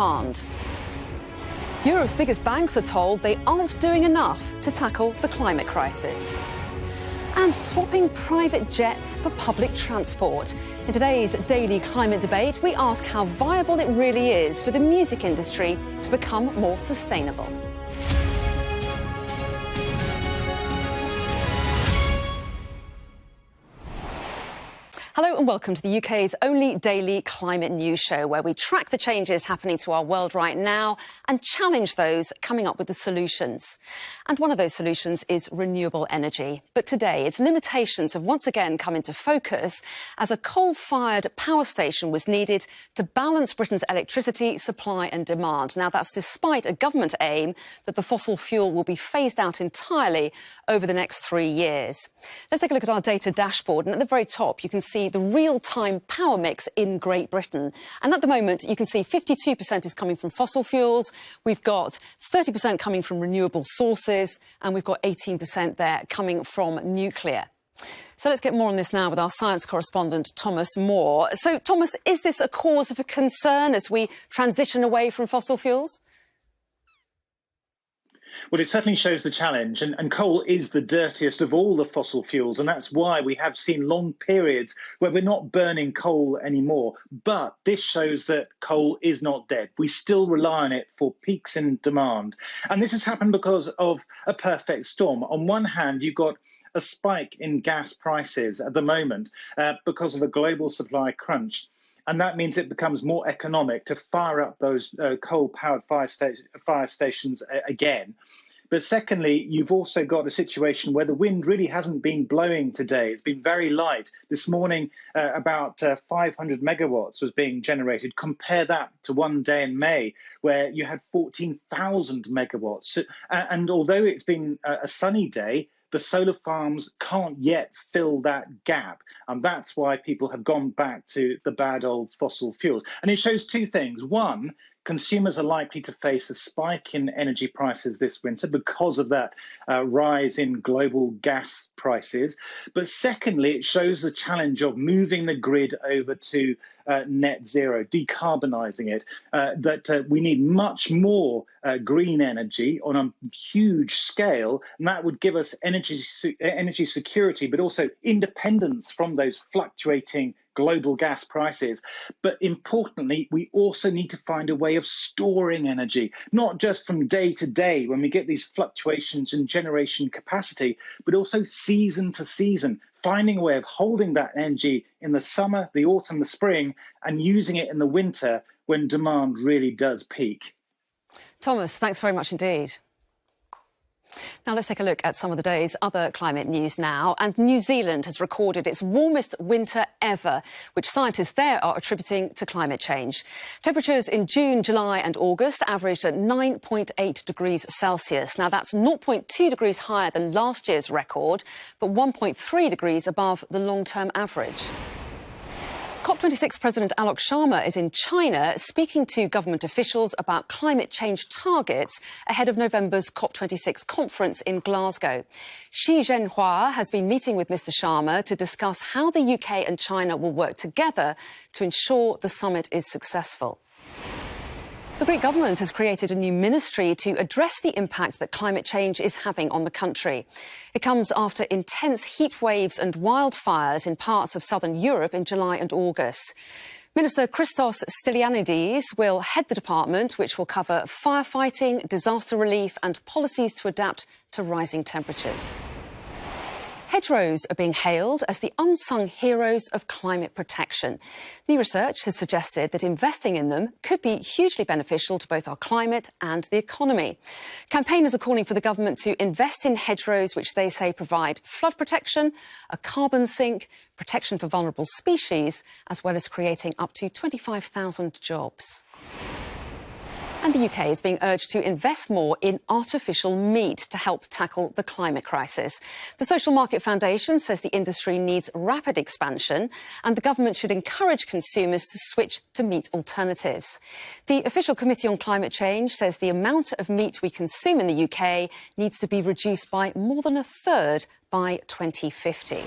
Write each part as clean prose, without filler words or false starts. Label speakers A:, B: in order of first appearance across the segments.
A: demand. Europe's biggest banks are told they aren't doing enough to tackle the climate crisis. And swapping private jets for public transport. In today's daily climate debate, we ask how viable it really is for the music industry to become more sustainable. Hello and welcome to the UK's only daily climate news show, where we track the changes happening to our world right now and challenge those coming up with the solutions. And one of those solutions is renewable energy. But today, its limitations have once again come into focus as a coal-fired power station was needed to balance Britain's electricity supply and demand. Now, that's despite a government aim that the fossil fuel will be phased out entirely over the next 3 years. Let's take a look at our data dashboard. And at the very top, you can see the real-time power mix in Great Britain. And at the moment, you can see 52% is coming from fossil fuels. We've got 30% coming from renewable sources, and we've got 18% there coming from nuclear. So let's get more on this now with our science correspondent, Thomas Moore. So, Thomas, is this a cause of a concern as we transition away from fossil fuels?
B: Well, it certainly shows the challenge, and coal is the dirtiest of all the fossil fuels, and that's why we have seen long periods where we're not burning coal anymore. But this shows that coal is not dead. We still rely on it for peaks in demand. And this has happened because of a perfect storm. On one hand, you've got a spike in gas prices at the moment because of a global supply crunch. And that means it becomes more economic to fire up those coal-powered fire stations again. But secondly, you've also got a situation where the wind really hasn't been blowing today. It's been very light. This morning, about 500 megawatts was being generated. Compare that to one day in May, where you had 14,000 megawatts. And although it's been a sunny day, the solar farms can't yet fill that gap. And that's why people have gone back to the bad old fossil fuels. And it shows two things. One, consumers are likely to face a spike in energy prices this winter because of that rise in global gas prices. But secondly, it shows the challenge of moving the grid over to net zero, decarbonising it, that we need much more green energy on a huge scale, and that would give us energy security, but also independence from those fluctuating global gas prices. But importantly, we also need to find a way of storing energy, not just from day to day when we get these fluctuations in generation capacity, but also season to season, finding a way of holding that energy in the summer, the autumn, the spring, and using it in the winter when demand really does peak.
A: Thomas, thanks very much indeed. Now let's take a look at some of the day's other climate news now. And New Zealand has recorded its warmest winter ever, which scientists there are attributing to climate change. Temperatures in June, July and August averaged at 9.8 degrees Celsius. Now that's 0.2 degrees higher than last year's record, but 1.3 degrees above the long-term average. COP26 President Alok Sharma is in China speaking to government officials about climate change targets ahead of November's COP26 conference in Glasgow. Xi Jinping has been meeting with Mr Sharma to discuss how the UK and China will work together to ensure the summit is successful. The Greek government has created a new ministry to address the impact that climate change is having on the country. It comes after intense heat waves and wildfires in parts of southern Europe in July and August. Minister Christos Stylianides will head the department, which will cover firefighting, disaster relief and policies to adapt to rising temperatures. Hedgerows are being hailed as the unsung heroes of climate protection. New research has suggested that investing in them could be hugely beneficial to both our climate and the economy. Campaigners are calling for the government to invest in hedgerows, which they say provide flood protection, a carbon sink, protection for vulnerable species, as well as creating up to 25,000 jobs. And the UK is being urged to invest more in artificial meat to help tackle the climate crisis. The Social Market Foundation says the industry needs rapid expansion and the government should encourage consumers to switch to meat alternatives. The Official Committee on Climate Change says the amount of meat we consume in the UK needs to be reduced by more than a third by 2050.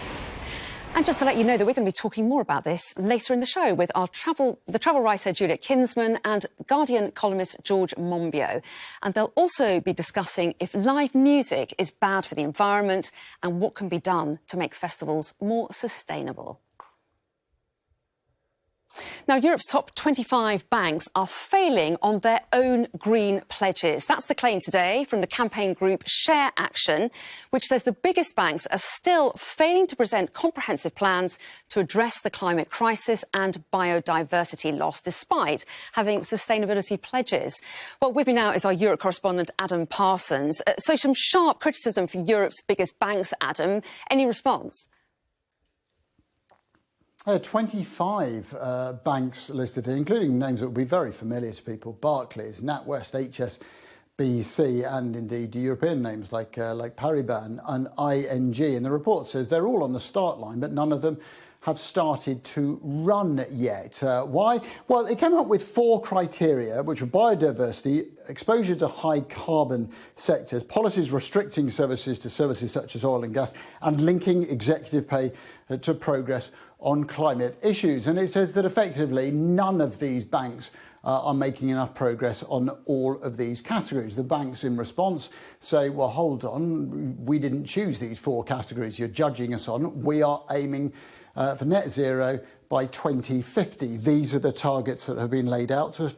A: And just to let you know that we're going to be talking more about this later in the show with the travel writer Juliet Kinsman and Guardian columnist George Monbiot. And they'll also be discussing if live music is bad for the environment and what can be done to make festivals more sustainable. Now, Europe's top 25 banks are failing on their own green pledges. That's the claim today from the campaign group Share Action, which says the biggest banks are still failing to present comprehensive plans to address the climate crisis and biodiversity loss, despite having sustainability pledges. Well, with me now is our Europe correspondent, Adam Parsons. So some sharp criticism for Europe's biggest banks, Adam. Any response?
C: 25 banks listed here, including names that will be very familiar to people: Barclays, NatWest, HSBC, and indeed European names like Paribas and ING. And the report says they're all on the start line, but none of them have started to run yet. Why? Well, it came up with 4 criteria, which were biodiversity, exposure to high carbon sectors, policies restricting services to services such as oil and gas, and linking executive pay to progress on climate issues. And it says that effectively none of these banks are making enough progress on all of these categories. The banks in response say, well, hold on, we didn't choose these 4 categories you're judging us on. We are aiming for net zero by 2050. These are the targets that have been laid out to us.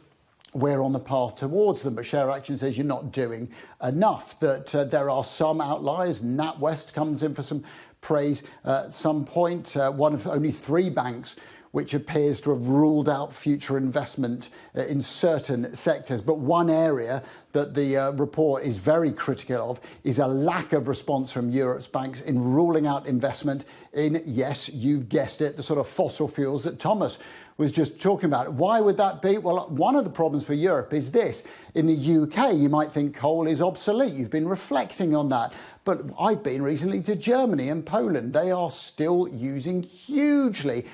C: We're on the path towards them, but Share Action says you're not doing enough, that there are some outliers. NatWest comes in for some praise at some point, one of only 3 banks which appears to have ruled out future investment in certain sectors. But one area that the report is very critical of is a lack of response from Europe's banks in ruling out investment in, yes, you've guessed it, the sort of fossil fuels that Thomas was just talking about. Why would that be? Well, one of the problems for Europe is this. In the UK, you might think coal is obsolete. You've been reflecting on that. But I've been recently to Germany and Poland. They are still using hugely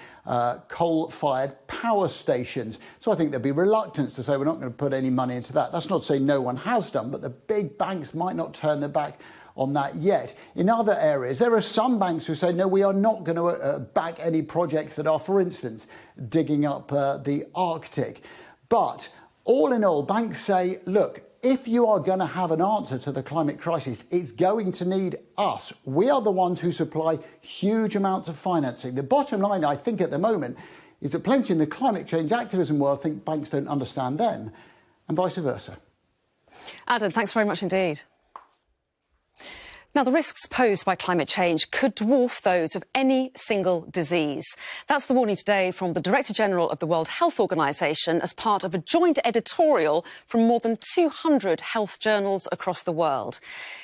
C: coal-fired power stations. So I think there'll be reluctance to say we're not going to put any money into that. That's not to say no one has done, but the big banks might not turn their back on that yet. In other areas, there are some banks who say, no, we are not going to back any projects that are, for instance, digging up the Arctic. But all in all, banks say, look, if you are going to have an answer to the climate crisis, it's going to need us. We are the ones who supply huge amounts of financing. The bottom line, I think, at the moment, is that plenty in the climate change activism world think banks don't understand them, and vice versa.
A: Adam, thanks very much indeed. Now, the risks posed by climate change could dwarf those of any single disease. That's the warning today from the Director General of the World Health Organization as part of a joint editorial from more than 200 health journals across the world.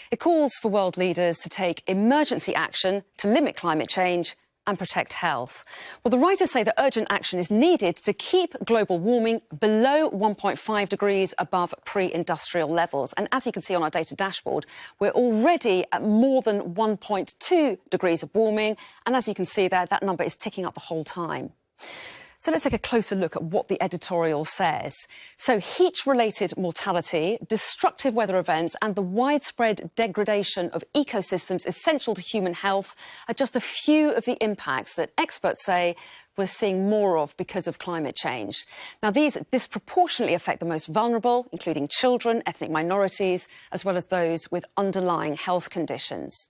A: It calls for world leaders to take emergency action to limit climate change and protect health. Well, the writers say that urgent action is needed to keep global warming below 1.5 degrees above pre-industrial levels. And as you can see on our data dashboard, we're already at more than 1.2 degrees of warming. And as you can see there, that number is ticking up the whole time. So let's take a closer look at what the editorial says. So heat-related mortality, destructive weather events and the widespread degradation of ecosystems essential to human health are just a few of the impacts that experts say we're seeing more of because of climate change. Now, these disproportionately affect the most vulnerable, including children, ethnic minorities, as well as those with underlying health conditions.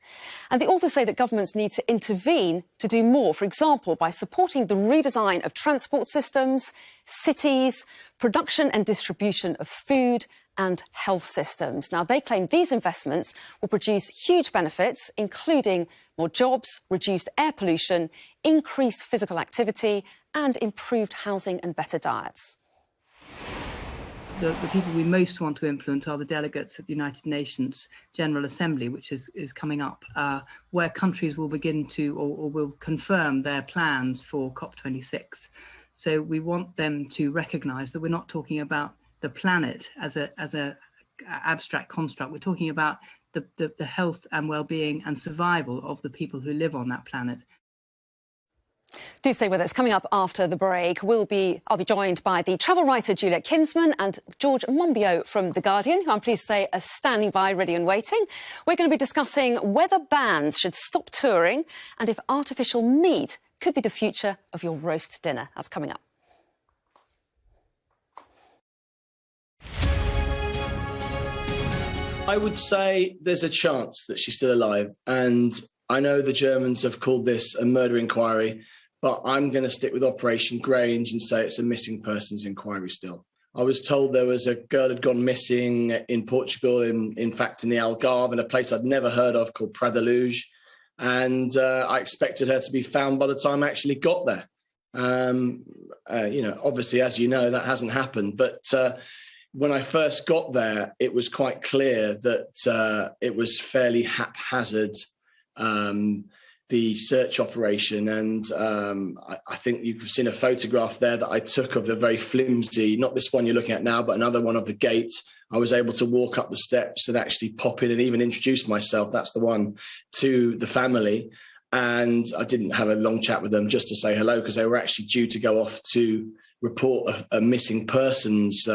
A: And the authors say that governments need to intervene to do more, for example, by supporting the redesign of transport systems, cities, production and distribution of food and health systems. Now, they claim these investments will produce huge benefits, including more jobs, reduced air pollution, increased physical activity and improved housing and better diets.
D: The people we most want to influence are the delegates at the United Nations General Assembly, which is coming up, where countries will begin to or will confirm their plans for COP26. So we want them to recognise that we're not talking about the planet as a abstract construct. We're talking about the health and well-being and survival of the people who live on that planet.
A: Do stay with us. Coming up after the break, I'll be joined by the travel writer Juliet Kinsman and George Monbiot from The Guardian, who I'm pleased to say are standing by, ready and waiting. We're going to be discussing whether bands should stop touring and if artificial meat could be the future of your roast dinner. That's coming up.
E: I would say there's a chance that she's still alive. And I know the Germans have called this a murder inquiry, but I'm going to stick with Operation Grange and say it's a missing persons inquiry still. I was told there was a girl had gone missing in Portugal, in fact, in the Algarve, in a place I'd never heard of called Pradeluge. And I expected her to be found by the time I actually got there. Obviously, as you know, that hasn't happened. But when I first got there, it was quite clear that it was fairly haphazard, the search operation. And I think you've seen a photograph there that I took of the very flimsy, not this one you're looking at now, but another one of the gate. I was able to walk up the steps and actually pop in and even introduce myself, that's the one, to the family. And I didn't have a long chat with them just to say hello, because they were actually due to go off to report a missing persons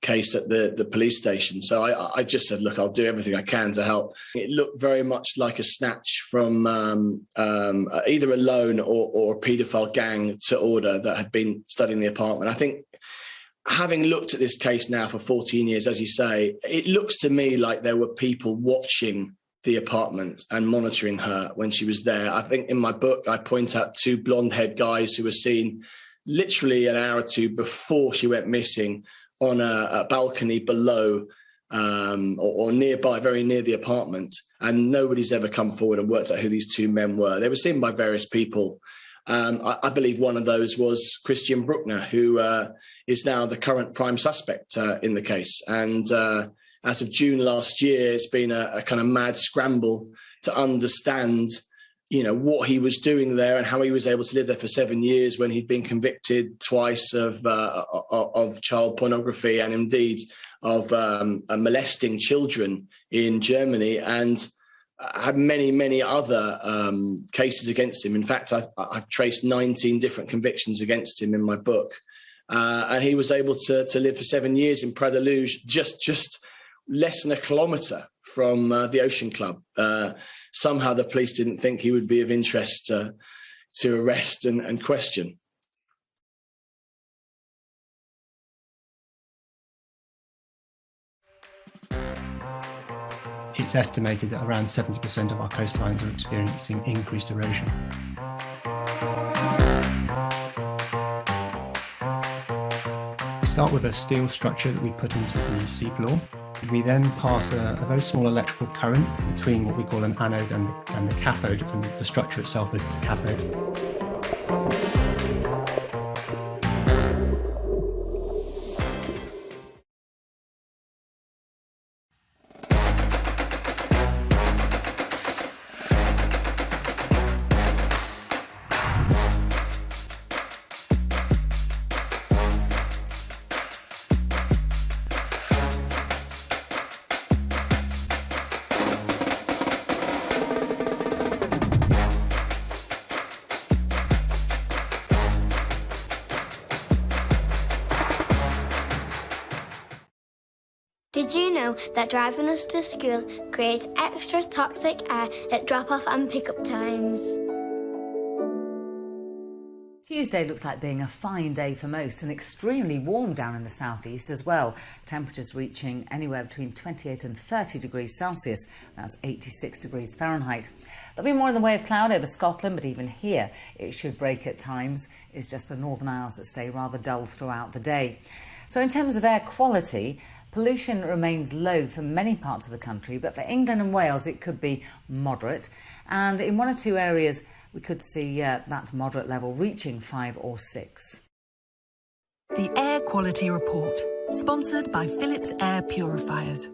E: case at the police station. So I just said, look, I'll do everything I can to help. It looked very much like a snatch from either a loan or a paedophile gang to order that had been studying the apartment. I think, having looked at this case now for 14 years, as you say, it looks to me like there were people watching the apartment and monitoring her when she was there. I think in my book, I point out two blonde-haired guys who were seen literally an hour or two before she went missing on a balcony below or nearby, very near the apartment. And nobody's ever come forward and worked out who these two men were. They were seen by various people. I believe one of those was Christian Bruckner, who is now the current prime suspect in the case. And as of June last year, it's been a kind of mad scramble to understand, what he was doing there and how he was able to live there for 7 years when he'd been convicted twice of child pornography and indeed of molesting children in Germany, and had many, many other cases against him. In fact, I've traced 19 different convictions against him in my book. And he was able to live for 7 years in Pradeluge, just less than a kilometre from the Ocean Club. Somehow the police didn't think he would be of interest to arrest and question.
F: It's estimated that around 70% of our coastlines are experiencing increased erosion. We start with a steel structure that we put into the seafloor. We then pass a very small electrical current between what we call an anode and the cathode, and the structure itself is the cathode.
G: Did you know that driving us to school creates extra toxic air at drop-off and pick-up times?
H: Tuesday looks like being a fine day for most and extremely warm down in the southeast as well. Temperatures reaching anywhere between 28 and 30 degrees Celsius. That's 86 degrees Fahrenheit. There'll be more in the way of cloud over Scotland, but even here it should break at times. It's just the Northern Isles that stay rather dull throughout the day. So in terms of air quality, pollution remains low for many parts of the country, but for England and Wales it could be moderate. And in one or two areas we could see that moderate level reaching 5 or 6.
I: The Air Quality Report, sponsored by Philips Air Purifiers.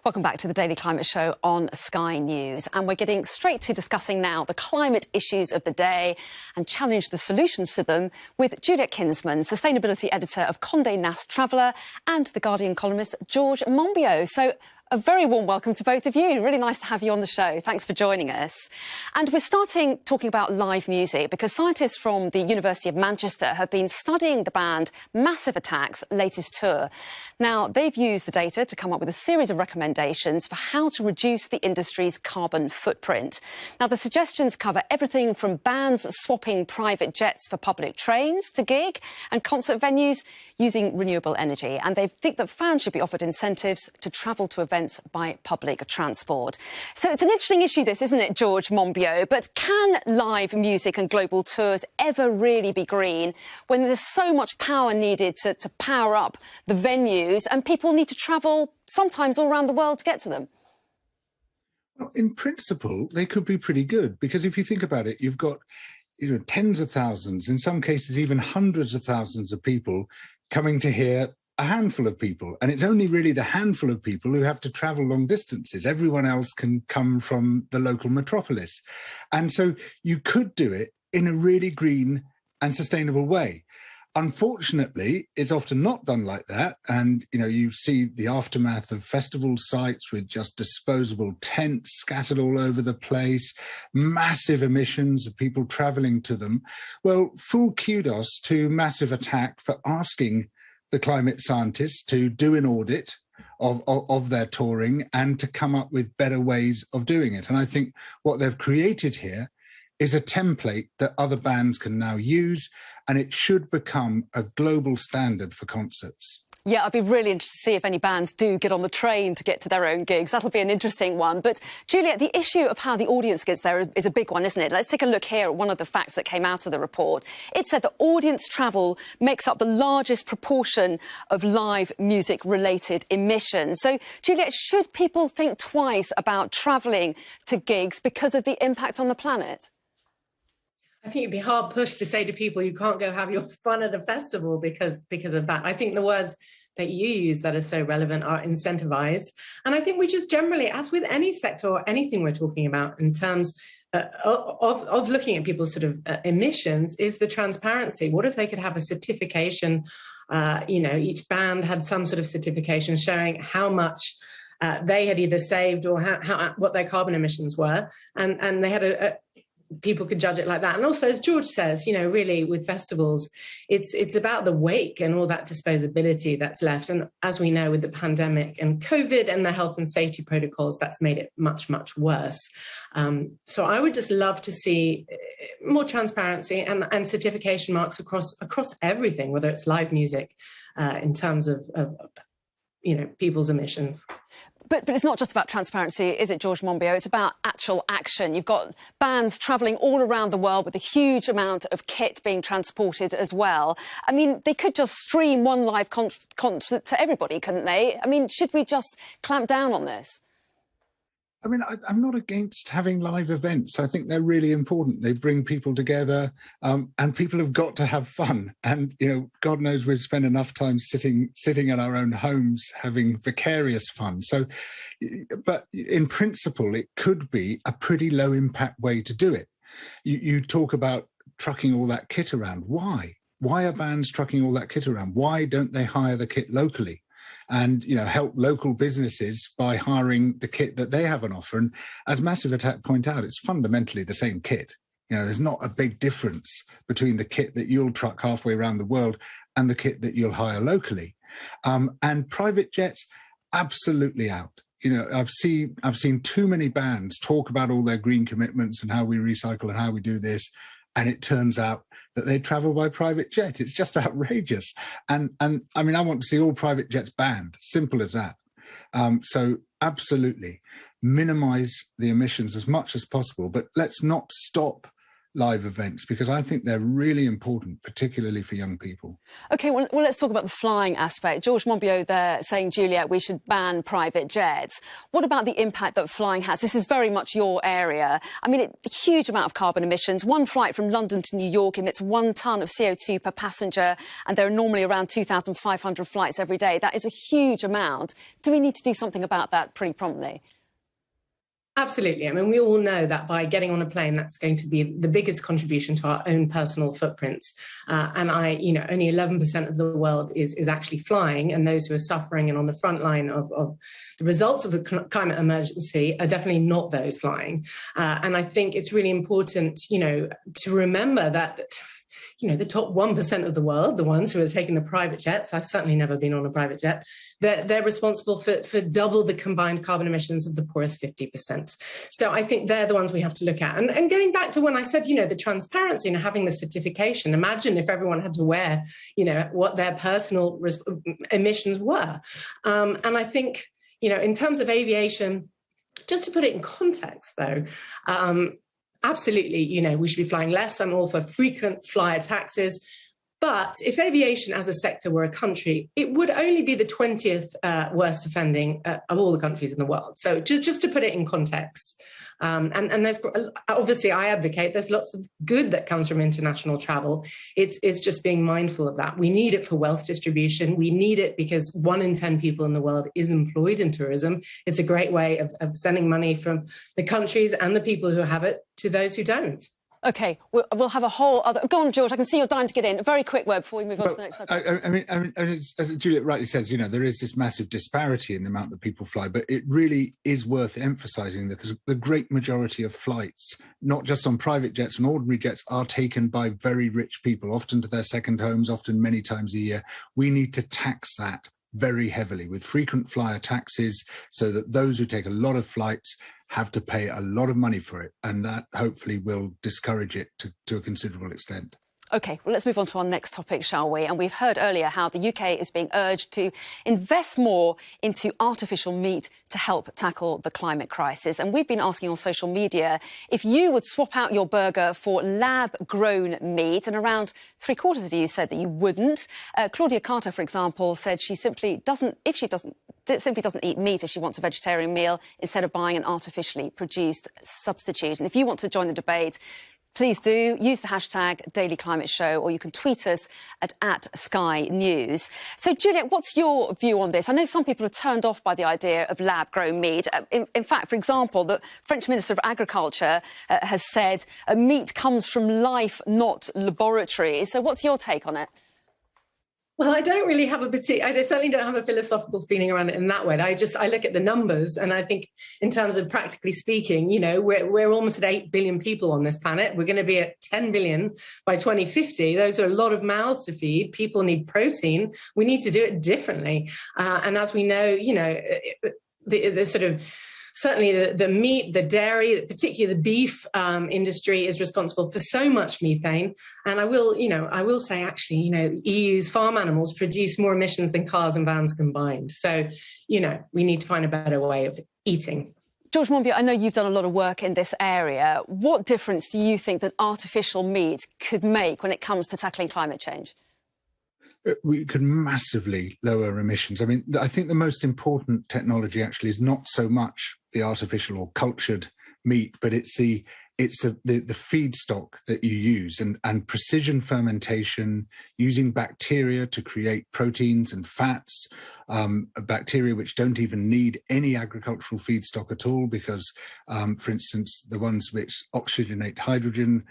A: Welcome back to the Daily Climate Show on Sky News. And we're getting straight to discussing now the climate issues of the day and challenge the solutions to them with Juliet Kinsman, sustainability editor of Condé Nast Traveller, and The Guardian columnist George Monbiot. So A very warm welcome to both of you. Really nice to have you on the show. Thanks for joining us. And we're starting talking about live music because scientists from the University of Manchester have been studying the band Massive Attack's latest tour. Now, they've used the data to come up with a series of recommendations for how to reduce the industry's carbon footprint. Now, the suggestions cover everything from bands swapping private jets for public trains to gig and concert venues using renewable energy. And they think that fans should be offered incentives to travel to events by public transport. So it's an interesting issue, this, isn't it, George Monbiot? But can live music and global tours ever really be green when there's so much power needed to power up the venues and people need to travel sometimes all around the world to get to them?
J: Well, in principle, they could be pretty good, because if you think about it, you've got tens of thousands, in some cases even hundreds of thousands of people coming to hear a handful of people. And it's only really the handful of people who have to travel long distances. Everyone else can come from the local metropolis. And so you could do it in a really green and sustainable way. Unfortunately, it's often not done like that. And, you see the aftermath of festival sites with just disposable tents scattered all over the place, massive emissions of people traveling to them. Well, full kudos to Massive Attack for asking the climate scientists to do an audit of their touring and to come up with better ways of doing it. And I think what they've created here is a template that other bands can now use, and it should become a global standard for concerts.
A: Yeah, I'd be really interested to see if any bands do get on the train to get to their own gigs. That'll be an interesting one. But, Juliet, the issue of how the audience gets there is a big one, isn't it? Let's take a look here at one of the facts that came out of the report. It said that audience travel makes up the largest proportion of live music-related emissions. So, Juliet, should people think twice about travelling to gigs because of the impact on the planet?
K: I think it'd be hard pushed to say to people you can't go have your fun at a festival because of that. I think the words that you use that are so relevant are incentivized. And I think we just generally, as with any sector or anything we're talking about in terms of looking at people's sort of emissions, is the transparency. What if they could have a certification? Each band had some sort of certification showing how much they had either saved or what their carbon emissions were, and they had people could judge it like that. And also, as George says, really with festivals, it's about the wake and all that disposability that's left. And as we know, with the pandemic and COVID and the health and safety protocols, that's made it much, much worse. So I would just love to see more transparency and certification marks across everything, whether it's live music, in terms of people's emissions.
A: But it's not just about transparency, is it, George Monbiot? It's about actual action. You've got bands travelling all around the world with a huge amount of kit being transported as well. I mean, they could just stream one live concert to everybody, couldn't they? I mean, should we just clamp down on this?
J: I mean, I'm not against having live events. I think they're really important. They bring people together, and people have got to have fun. And, God knows we've spent enough time sitting in our own homes having vicarious fun. So, but in principle, it could be a pretty low impact way to do it. You talk about trucking all that kit around. Why? Why are bands trucking all that kit around? Why don't they hire the kit locally? And, help local businesses by hiring the kit that they have on offer. And as Massive Attack point out, it's fundamentally the same kit. There's not a big difference between the kit that you'll truck halfway around the world and the kit that you'll hire locally. And private jets, absolutely out. I've seen too many bands talk about all their green commitments and how we recycle and how we do this. And it turns out that they travel by private jet. It's just outrageous. And I mean, I want to see all private jets banned. Simple as that. So absolutely minimize the emissions as much as possible, but let's not stop live events, because I think they're really important, particularly for young people. OK, well,
A: let's talk about the flying aspect. George Monbiot there saying, Juliet, we should ban private jets. What about the impact that flying has? This is very much your area. I mean, a huge amount of carbon emissions. One flight from London to New York emits 1 tonne of CO2 per passenger, and there are normally around 2,500 flights every day. That is a huge amount. Do we need to do something about that pretty promptly?
K: Absolutely. I mean, we all know that by getting on a plane, that's going to be the biggest contribution to our own personal footprints. And only 11% of the world is actually flying, and those who are suffering and on the front line of the results of a climate emergency are definitely not those flying. And I think it's really important, to remember that the top 1% of the world, the ones who are taking the private jets, I've certainly never been on a private jet, they're responsible for double the combined carbon emissions of the poorest 50%. So I think they're the ones we have to look at. And going back to when I said, the transparency and having the certification, imagine if everyone had to wear, what their personal emissions were. And I think, in terms of aviation, just to put it in context, though, absolutely, we should be flying less. I'm all for frequent flyer taxes. But if aviation as a sector were a country, it would only be the 20th worst offending of all the countries in the world. So just to put it in context. And there's obviously I advocate there's lots of good that comes from international travel. It's just being mindful of that. We need it for wealth distribution. We need it because 1 in 10 people in the world is employed in tourism. It's a great way of sending money from the countries and the people who have it to those who don't.
A: OK, we'll have a whole other... Go on, George, I can see you're dying to get in. A very quick word before we move on to the next subject.
J: I mean, as Juliet rightly says, there is this massive disparity in the amount that people fly, but it really is worth emphasising that the great majority of flights, not just on private jets and ordinary jets, are taken by very rich people, often to their second homes, often many times a year. We need to tax that very heavily with frequent flyer taxes so that those who take a lot of flights have to pay a lot of money for it, and that hopefully will discourage it to a considerable extent.
A: OK, well, let's move on to our next topic, shall we? And we've heard earlier how the UK is being urged to invest more into artificial meat to help tackle the climate crisis. And we've been asking on social media if you would swap out your burger for lab-grown meat, and around 3/4 of you said that you wouldn't. Claudia Carter, for example, said she simply doesn't eat meat if she wants a vegetarian meal instead of buying an artificially produced substitute. And if you want to join the debate, please do use the hashtag Daily Climate Show, or you can tweet us at Sky News. So, Juliet, what's your view on this? I know some people are turned off by the idea of lab-grown meat. In fact, for example, the French Minister of Agriculture has said meat comes from life, not laboratory. So what's your take on it?
K: Well, I don't really have I certainly don't have a philosophical feeling around it in that way. I look at the numbers, and I think in terms of practically speaking, we're almost at 8 billion people on this planet. We're going to be at 10 billion by 2050. Those are a lot of mouths to feed. People need protein. We need to do it differently. And as we know, the sort of... Certainly the meat, the dairy, particularly the beef industry is responsible for so much methane. And I will say, actually, EU's farm animals produce more emissions than cars and vans combined. So, we need to find a better way of eating.
A: George Monbiot, I know you've done a lot of work in this area. What difference do you think that artificial meat could make when it comes to tackling climate change?
J: We could massively lower emissions. I mean, I think the most important technology actually is not so much the artificial or cultured meat, but it's the feedstock that you use, and precision fermentation, using bacteria to create proteins and fats, bacteria which don't even need any agricultural feedstock at all because, for instance, the ones which oxygenate hydrogen,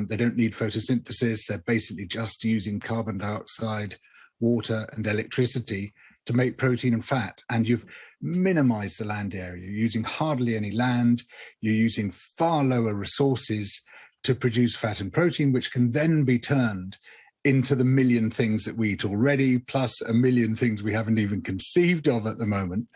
J: they don't need photosynthesis. They're basically just using carbon dioxide, water and electricity to make protein and fat. And you've minimized the land area. You're using hardly any land. You're using far lower resources to produce fat and protein, which can then be turned into the million things that we eat already, plus a million things we haven't even conceived of at the moment.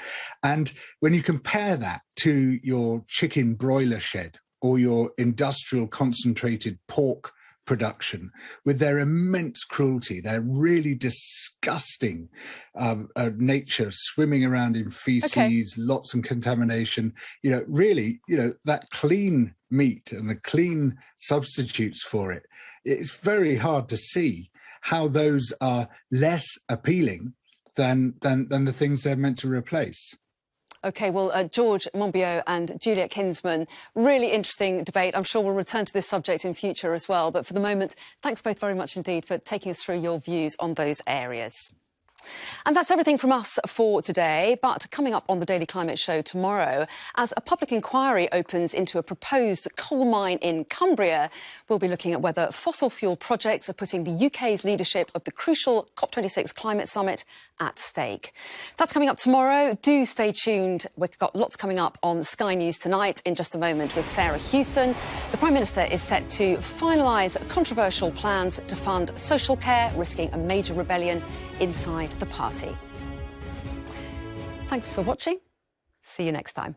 J: And when you compare that to your chicken broiler shed or your industrial concentrated pork production, with their immense cruelty, their really disgusting nature, swimming around in feces, lots of contamination, that clean meat and the clean substitutes for it, it's very hard to see how those are less appealing than the things they're meant to replace.
A: OK, well, George Monbiot and Juliet Kinsman, really interesting debate. I'm sure we'll return to this subject in future as well. But for the moment, thanks both very much indeed for taking us through your views on those areas. And that's everything from us for today. But coming up on the Daily Climate Show tomorrow, as a public inquiry opens into a proposed coal mine in Cumbria, we'll be looking at whether fossil fuel projects are putting the UK's leadership of the crucial COP26 climate summit at stake. That's coming up tomorrow. Do stay tuned. We've got lots coming up on Sky News tonight in just a moment with Sarah Hewson. The Prime Minister is set to finalise controversial plans to fund social care, risking a major rebellion inside the party. Thanks for watching. See you next time.